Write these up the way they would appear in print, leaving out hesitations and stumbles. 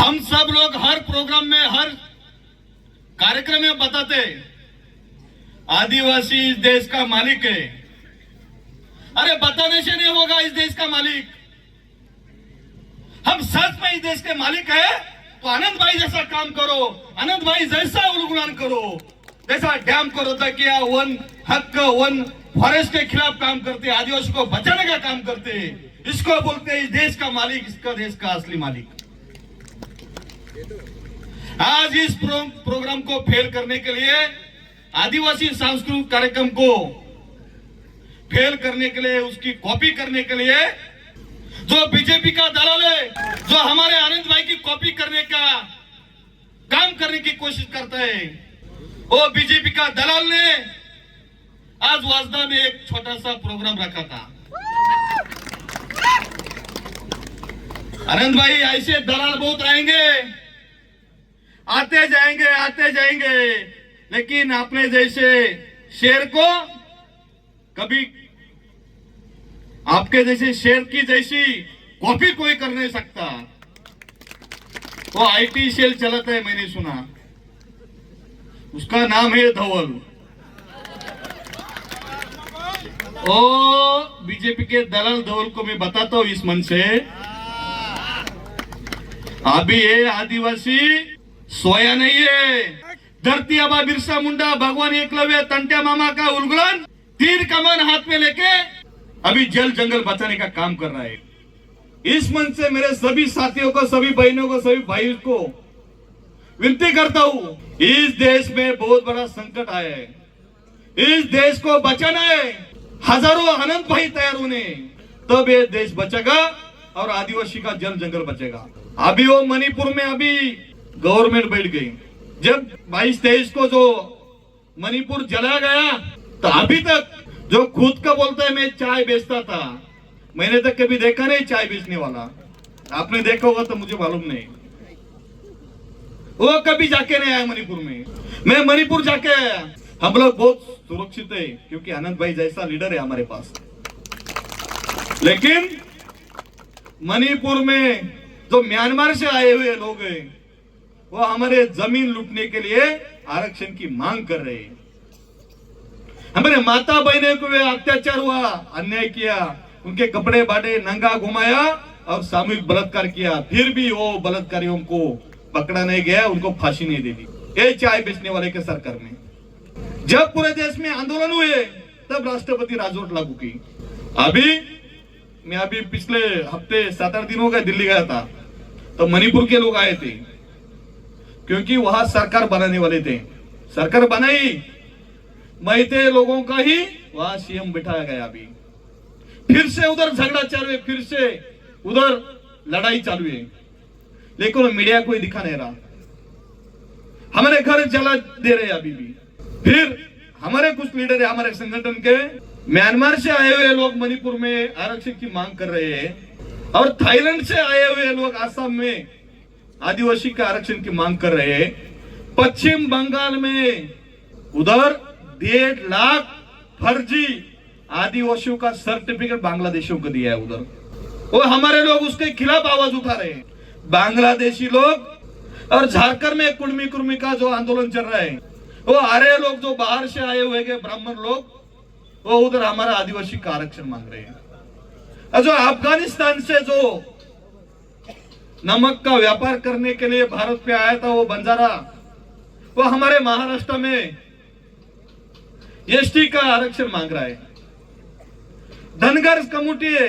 हम सब लोग हर प्रोग्राम में, हर कार्यक्रम में बताते आदिवासी इस देश का मालिक है। अरे बताने से नहीं होगा इस देश का मालिक। हम सच में इस देश के मालिक है तो आनंद भाई जैसा काम करो, आनंद भाई जैसा उल्लंघन करो, जैसा डैम को रद्द किया, वन हक, वन फॉरेस्ट के खिलाफ काम करते, आदिवासी को बचाने का काम करते, इसको बोलते हैं इस देश का मालिक, इसका देश का असली मालिक। आज इस प्रोग्राम को फेल करने के लिए, आदिवासी सांस्कृतिक कार्यक्रम को फेल करने के लिए, उसकी कॉपी करने के लिए जो बीजेपी का दलाल है, जो हमारे आनंद भाई की कॉपी करने का काम करने की कोशिश करता है, वो बीजेपी का दलाल ने आज वाजदा में एक छोटा सा प्रोग्राम रखा था। आनंद भाई, ऐसे दलाल बहुत रहेंगे, आते जाएंगे, लेकिन अपने जैसे शेर को कभी, आपके जैसे शेर की जैसी कॉपी कोई कर नहीं सकता। वो आईटी सेल चलाता है, मैंने सुना, उसका नाम है धवल। ओ बीजेपी के दलाल धवल को मैं बताता हूं इस मन से, अभी ये आदिवासी सोया नहीं है। धरती आबा बिरसा मुंडा, भगवान एकलव्य, तंट्या मामा का उल्लंघन, तीर कमान हाथ में लेके अभी जल जंगल बचाने का काम कर रहा है। इस मन से मेरे सभी साथियों को, सभी बहनों को, सभी भाइयों को विनती करता हूं, इस देश में बहुत बड़ा संकट आया है, इस देश को बचाना है। हजारों अनंत भाई तैयार होने, तब ये देश बचेगा और आदिवासी का जल जंगल बचेगा। अभी वो मणिपुर में अभी गवर्नमेंट बैठ गई। जब 22-23 को जो मणिपुर जला गया, तो अभी तक जो खुद का बोलता है मैं चाय बेचता था, मैंने तक कभी देखा नहीं चाय बेचने वाला। आपने देखा होगा तो मुझे मालूम नहीं, वो कभी जाके नहीं आया मणिपुर में। मैं मणिपुर जाके आया। हम लोग बहुत सुरक्षित है क्योंकि आनंद भाई जैसा लीडर है हमारे पास। लेकिन मणिपुर में जो म्यांमार से आए हुए लोग हैं, वो हमारे जमीन लूटने के लिए आरक्षण की मांग कर रहे हैं। हमारे माता बहनों को अत्याचार हुआ, अन्याय किया, उनके कपड़े बांटे, नंगा घुमाया और सामूहिक बलात्कार किया, फिर भी वो बलात्कारियों को पकड़ा नहीं गया, उनको फांसी नहीं दे दी। ये चाय बेचने वाले के सरकार में जब पूरे देश में आंदोलन हुए, तब राष्ट्रपति राजवट लागू की। मैं पिछले हफ्ते 7-8 दिन हो गए दिल्ली गया था, तो मणिपुर के लोग आए थे क्योंकि वहां सरकार बनाने वाले थे। सरकार बनाई, मैते लोगों का ही वहां सीएम बिठाया गया। अभी फिर से उधर झगड़ा चालू है, फिर से उधर लड़ाई चालू है, लेकिन मीडिया कोई दिखा नहीं रहा। हमारे घर जला दे रहे अभी भी। फिर हमारे कुछ लीडर है हमारे संगठन के, म्यांमार से आए हुए लोग मणिपुर में आरक्षण की मांग कर रहे हैं, और थाईलैंड से आए हुए लोग आसाम में आदिवासी का आरक्षण की मांग कर रहे हैं। पश्चिम बंगाल में उधर 1.5 लाख फर्जी आदिवासियों का सर्टिफिकेट बांग्लादेशियों को दिया है उधर, वो हमारे लोग उसके खिलाफ आवाज उठा रहे हैं। बांग्लादेशी लोग और झारखंड में कुर्मी का जो आंदोलन चल रहा है, वो आर्य लोग जो बाहर से आए हुए ब्राह्मण लोग, वो उधर हमारा आदिवासी का आरक्षण मांग रहे हैं। और जो अफगानिस्तान से जो नमक का व्यापार करने के लिए भारत पे आया था, वो बंजारा, वो हमारे महाराष्ट्र में एसटी का आरक्षण मांग रहा है। धनगर कम्युनिटी है,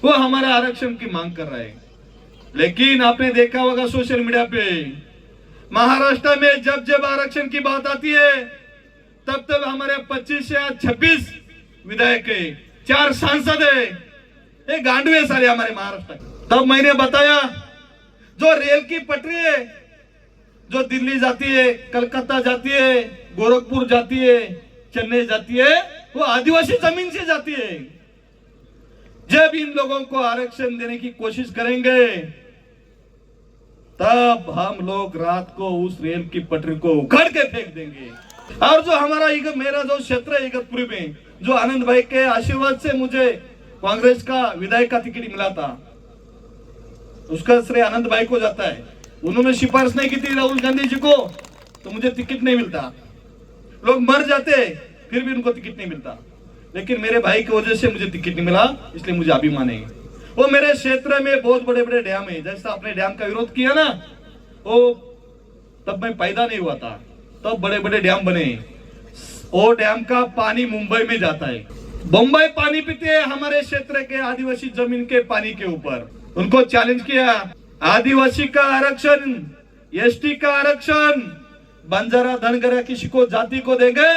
वो हमारे आरक्षण की मांग कर रहा है। लेकिन आपने देखा होगा सोशल मीडिया पे, महाराष्ट्र में जब जब आरक्षण की बात आती है, तब तब हमारे 25 या 26 विधायक है, 4 सांसद है, ये गांडवे सारे हमारे महाराष्ट्र। तब मैंने बताया, जो रेल की पटरी है, जो दिल्ली जाती है, कलकत्ता जाती है, गोरखपुर जाती है, चेन्नई जाती है, वो आदिवासी जमीन से जाती है। जब इन लोगों को आरक्षण देने की कोशिश करेंगे, तब हम लोग रात को उस रेल की पटरी को उखाड़ के फेंक देंगे। और जो हमारा मेरा जो क्षेत्र है इगतपुरी में, जो आनंद भाई के आशीर्वाद से मुझे कांग्रेस का विधायक का टिकट मिला था, उसका श्रेय आनंद भाई को जाता है। उन्होंने सिफारिश नहीं की थी राहुल गांधी जी को तो मुझे टिकट नहीं मिलता, लोग मर जाते फिर भी उनको टिकट नहीं मिलता, लेकिन मेरे भाई की वजह से मुझे टिकट नहीं मिला, इसलिए मुझे अभिमान है। वो मेरे क्षेत्र में बहुत बड़े बड़े डैम है, जैसा आपने डैम का विरोध किया ना, वो तब मैं पैदा नहीं हुआ था, तब बड़े बड़े डैम बने। वो डैम का पानी मुंबई में जाता है, बम्बई पानी पीते हैं हमारे क्षेत्र के आदिवासी जमीन के पानी के ऊपर। उनको चैलेंज किया, आदिवासी का आरक्षण, एसटी का आरक्षण, बंजारा धनगरा किसी को जाति को देंगे,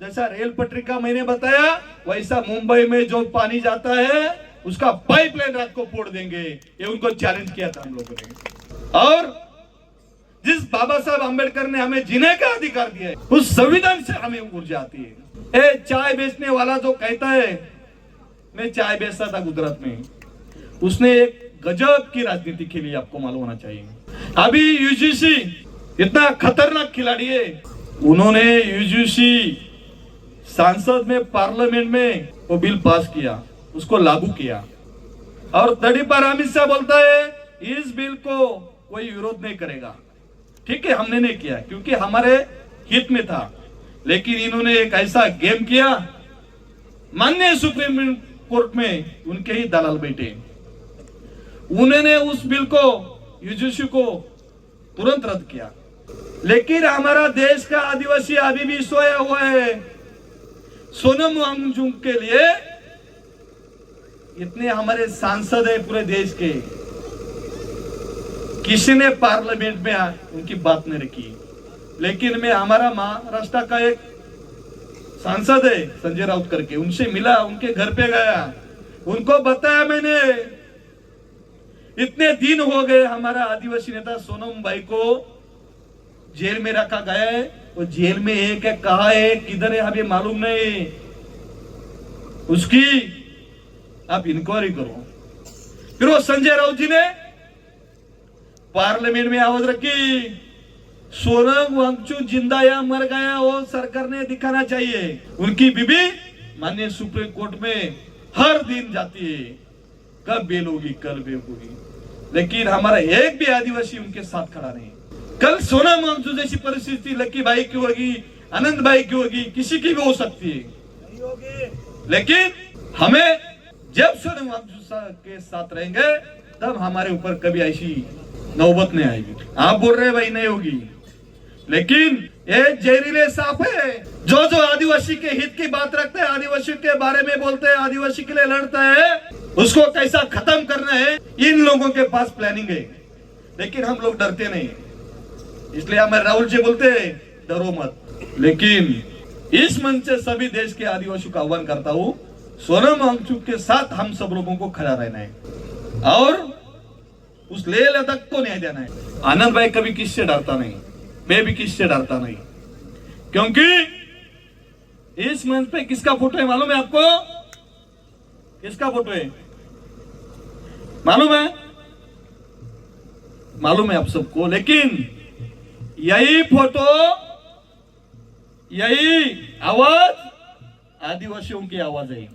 जैसा रेल पटरी का मैंने बताया वैसा मुंबई में जो पानी जाता है उसका पाइपलाइन रात को फोड़ देंगे, ये उनको चैलेंज किया था हम लोगों ने। और जिस बाबा साहब आंबेडकर ने हमें जीने का अधिकार दिया है उस संविधान से हमें ऊर्जा आती है। ए चाय बेचने वाला जो कहता है, मैं चाय बेचता था गुजरात में, उसने एक गजब की राजनीति खेली, आपको मालूम होना चाहिए। अभी यूजीसी इतना खतरनाक खिलाड़ी है, उन्होंने यूजीसी संसद में पार्लियामेंट में वो बिल पास किया, उसको लागू किया, और तड़ी पर अमित शाह बोलता है इस बिल को कोई विरोध नहीं करेगा। ठीक है, हमने नहीं किया क्योंकि हमारे हित में था, लेकिन इन्होंने एक ऐसा गेम किया, माननीय सुप्रीम कोर्ट में उनके ही दलाल बैठे, उन्होंने उस बिल को यूजीसी को तुरंत रद्द किया। लेकिन हमारा देश का आदिवासी अभी भी सोया हुआ है। सोनम वांगचुक के लिए इतने हमारे सांसद है पूरे देश के, किसी ने पार्लियामेंट में उनकी बात नहीं रखी। लेकिन मैं हमारा महाराष्ट्र का एक सांसद है संजय राउत करके, उनसे मिला, उनके घर पे गया, उनको बताया मैंने इतने दिन हो गए हमारा आदिवासी नेता सोनम भाई को जेल में रखा गया है, वो जेल में एक है, कहा है, किधर है हमें मालूम नहीं, उसकी आप इंक्वायरी करो। फिर वो संजय राउत जी ने पार्लियामेंट में आवाज रखी, सोनम वांगचुक जिंदा या मर गया वो सरकार ने दिखाना चाहिए। उनकी बीबी माननीय सुप्रीम कोर्ट में हर दिन जाती है, कब बेल होगी, कल बेल होगी, लेकिन हमारा एक भी आदिवासी उनके साथ खड़ा नहीं। कल सोनम वांगचुक जैसी परिस्थिति लक्की भाई की होगी, आनंद भाई की होगी, किसी की भी हो सकती है, लेकिन हमें जब सोनम वांगचुक के साथ रहेंगे तब हमारे ऊपर कभी ऐसी नौबत नहीं आएगी। आप बोल रहे भाई नहीं होगी, लेकिन ये जहरीले सांप है, जो जो आदिवासी के हित की बात रखते हैं, आदिवासी के बारे में बोलते हैं, आदिवासी के लिए लड़ता है, उसको कैसा खत्म करना है इन लोगों के पास प्लानिंग है। लेकिन हम लोग डरते नहीं, इसलिए हमारे राहुल जी बोलते हैं डरो मत। लेकिन इस मंच से सभी देश के आदिवासियों का आह्वान करता हूं, सोनम वांगचुक के साथ हम सब लोगों को खड़ा रहना है और उस लेह लद्दाख को न्याय देना है। आनंद भाई कभी किससे डरता नहीं, मैं भी किससे डरता नहीं, क्योंकि इस मंच पे किसका फोटो है मालूम है आपको? किसका फोटो है मालूम है? मालूम है आप सबको, लेकिन यही फोटो, यही आवाज आदिवासियों की आवाज है।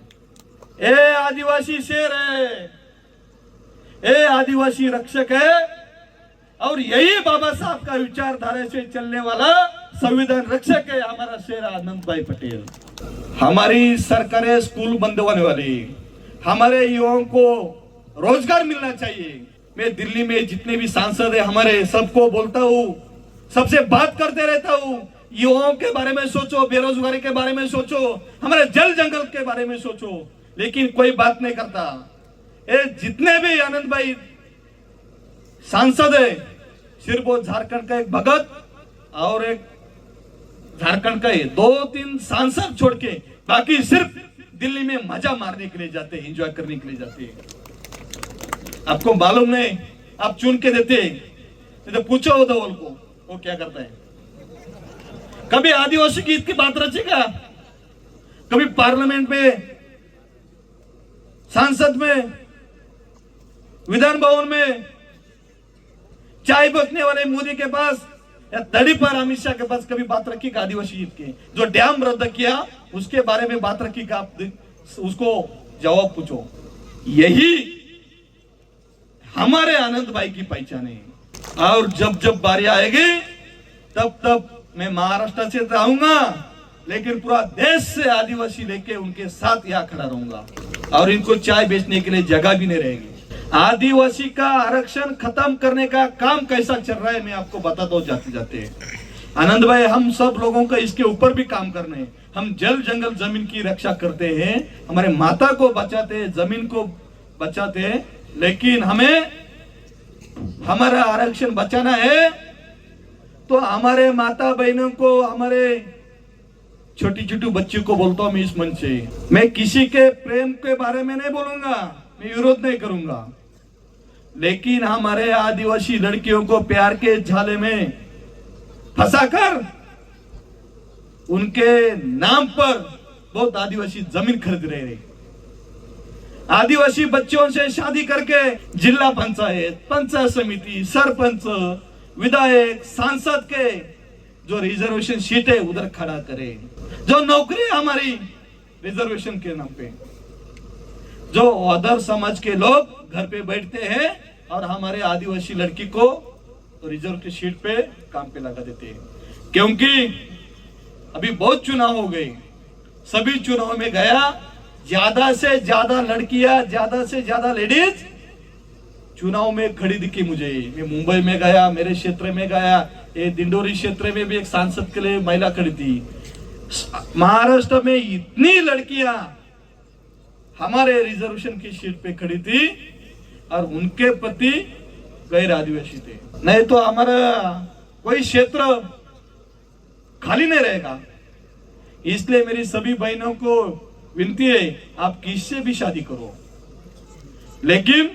ए आदिवासी शेर है, ए आदिवासी रक्षक है, और यही बाबा साहब का विचारधारा से चलने वाला संविधान रक्षक है हमारा शेर आनंद भाई पटेल। हमारी सरकारें स्कूल बंद होने वाली, हमारे युवाओं को रोजगार मिलना चाहिए। मैं दिल्ली में जितने भी सांसद है हमारे, सबको बोलता हूँ, सबसे बात करते रहता हूँ, युवाओं के बारे में सोचो, बेरोजगारी के बारे में सोचो, हमारे जल जंगल के बारे में सोचो, लेकिन कोई बात नहीं करता। ये जितने भी आनंद भाई सांसद है, सिर्फ वो झारखंड का एक भगत और एक झारखंड का 2-3 सांसद छोड़ के बाकी सिर्फ दिल्ली में मजा मारने के लिए जाते हैं, एंजॉय करने के लिए जाते हैं। आपको मालूम नहीं, आप चुन के देते हैं, तो पूछो वो धवल को वो क्या करता है। कभी आदिवासी गीत की बात रचेगा, कभी पार्लियामेंट में, संसद में, विधान भवन में, चाय बेचने वाले मोदी के पास या तड़ी पर अमित शाह के पास कभी बात रखी का आदिवासी हित के? जो डैम रद्द किया उसके बारे में बात रखी का? आप उसको जवाब पूछो। यही हमारे आनंद भाई की पहचान है। और जब जब बारी आएगी तब तब मैं महाराष्ट्र से आऊंगा, लेकिन पूरा देश से आदिवासी लेके उनके साथ यहाँ खड़ा रहूंगा। और इनको चाय बेचने के लिए जगह भी नहीं रहेगी। आदिवासी का आरक्षण खत्म करने का काम कैसा चल रहा है मैं आपको बताता हूँ जाते जाते। आनंद भाई, हम सब लोगों का इसके ऊपर भी काम करने हैं। हम जल जंगल जमीन की रक्षा करते हैं, हमारे माता को बचाते हैं, जमीन को बचाते हैं, लेकिन हमें हमारा आरक्षण बचाना है तो हमारे माता बहनों को, हमारे छोटी छोटी बच्चों को बोलता हूं मैं इस मंच से, मैं किसी के प्रेम के बारे में नहीं बोलूंगा, मैं विरोध नहीं करूंगा, लेकिन हमारे आदिवासी लड़कियों को प्यार के झाले में फंसाकर उनके नाम पर बहुत आदिवासी जमीन खरीद रहे हैं। आदिवासी बच्चों से शादी करके जिला पंचायत, पंचायत समिति, सरपंच, विधायक, सांसद के जो रिजर्वेशन सीट है उधर खड़ा करे। जो नौकरी है हमारी रिजर्वेशन के नाम पे, जो अदर समाज के लोग घर पे बैठते हैं और हमारे आदिवासी लड़की को रिजर्व की सीट पे काम पे लगा देते हैं। क्योंकि अभी बहुत चुनाव हो गए, सभी चुनाव में गया, ज्यादा से ज्यादा लड़कियां, ज्यादा से ज्यादा लेडीज चुनाव में खड़ी दिखी मुझे। मैं मुंबई में गया, मेरे क्षेत्र में गया, ये दिंडोरी क्षेत्र में भी एक सांसद के लिए महिला खड़ी थी। महाराष्ट्र में इतनी लड़कियां हमारे रिजर्वेशन की सीट पे खड़ी थी और उनके पति गैर आदिवासी थे। नहीं तो हमारा कोई क्षेत्र खाली नहीं रहेगा। इसलिए मेरी सभी बहनों को विनती है, आप किससे भी शादी करो, लेकिन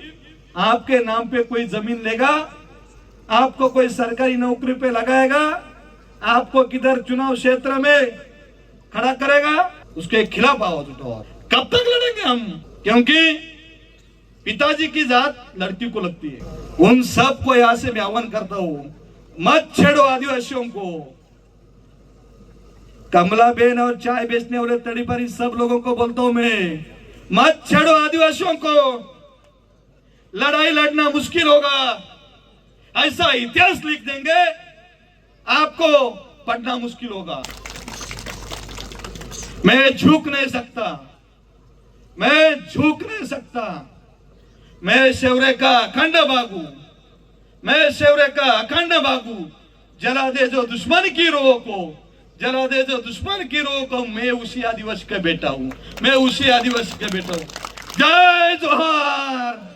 आपके नाम पे कोई जमीन लेगा, आपको कोई सरकारी नौकरी पे लगाएगा, आपको किधर चुनाव क्षेत्र में खड़ा करेगा, उसके खिलाफ आवाज उठाओ। कब तक लड़ेंगे हम? क्योंकि पिताजी की जात लड़की को लगती है। उन सब को यहां से मैं आह्वान करता हूं, मत छेड़ो आदिवासियों को। कमला बेन और चाय बेचने वाले तड़ीपारी सब लोगों को बोलता हूं मैं, मत छेड़ो आदिवासियों को। लड़ाई लड़ना मुश्किल होगा, ऐसा इतिहास लिख देंगे, आपको पढ़ना मुश्किल होगा। मैं झुक नहीं सकता, मैं झुक नहीं सकता। मैं शेवरे का अखंड बागू, मैं शेवरे का अखंड बागू। जला दे जो दुश्मन की रोह को, जला दे जो दुश्मन की रोह को। मैं उसी आदिवासी का बेटा हूं, मैं उसी आदिवासी का बेटा हूं। जय जोहार।